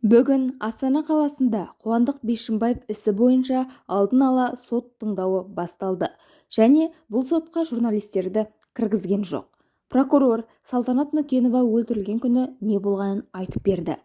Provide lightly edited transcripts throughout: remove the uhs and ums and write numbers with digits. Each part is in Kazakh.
Бүгін Астана қаласында Қуандық Бишімбаев ісі бойынша алдын ала сот тыңдауы басталды және бұл сотқа журналистерді кіргізген жоқ. Прокурор Салтанат Нүкенова өлтірілген күні не болғанын айтып берді.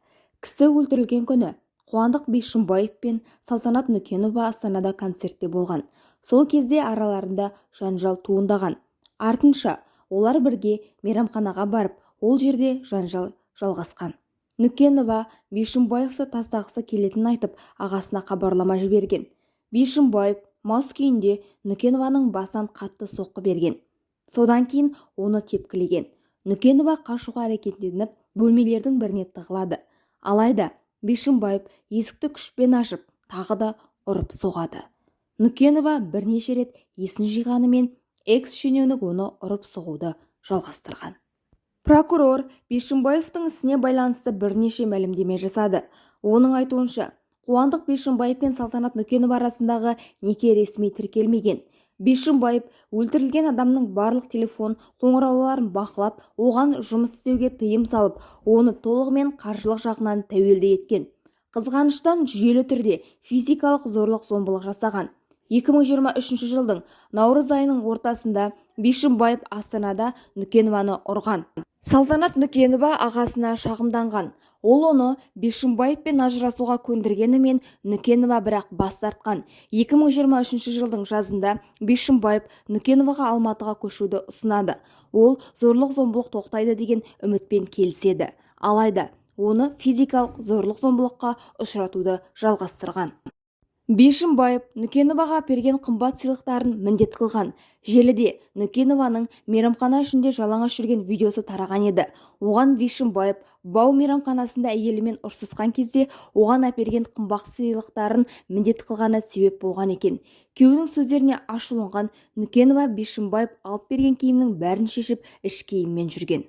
Кісі өлтірілген күні Қуандық Бишімбаев пен Салтанат Нүкенова Астанада концертте болған. Сол кезде араларында жанжал туындаған. Артынша олар бірге мейрамханаға барып, ол жерде жанжал жалғасқан. Нүкенова Бишімбаевты тастағысы келетінін айтып, ағасына хабарлама жіберген. Бишімбаев мас күйінде Нүкенованың басынан қатты соққы берген. Содан кейін оны тепкілеген. Нүкенова қашуға әрекеттеніп, бөлмелердің біріне тығылады. Алайда Бишімбаев есікті күшпен ашып, тағы да ұрып соғады. Нүкенова бірнеше рет есін жиғанымен, экс-шенеунік оны ұрып соғуды жалғастырған. Прокурор Бишімбаевтың ісіне байланысты бірнеше мәлімдеме жасады. Оның айтуынша, Қуандық Бишімбаев пен Салтанат Нүкенова арасындағы неке ресми тіркелмеген. Бишімбаев өлтірілген адамның барлық телефон қоңырауларын бақылап, оған жұмыс істеуге тыйым салып, оны толығымен қаржылық жағынан тәуелді еткен. Қызғаныштан жүйелі түрде физикалық зорлық-зомбылық жасаған. 2023 жылдың наурыз айының ортасында Бишімбаев Астанада Нүкенованы ұрған. Салтанат Нүкенова ағасына шағымданған. Ол оны Бишімбаевпен ажырасуға көндіргенімен Нүкенова бірақ бас тартқан. 2023 жылдың жазында Бишімбаев Нүкеноваға Алматыға көшуді ұсынады. Ол зорлық-зомбылық тоқтайды деген үмітпен келіседі. Алайда оны физикалық зорлық-зомбылыққа ұшыратуды жалғастырған. Бишімбаев Нүкеноваға берген қымбат сыйлықтарын міндет қылған. Желіде Нүкенованың мейрамхана ішінде жалаңаш жүрген видеосы тараған еді. Оған Бишімбаев Бау мейрамханасында әйелімен ұрсысқан кезде оған әперген қымбат сыйлықтарын міндет қылғаны себеп болған екен. Күйеуінің сөздеріне ашуланған Нүкенова Бишімбаев алып берген киімнің бәрін шешіп, іш киіммен жүрген.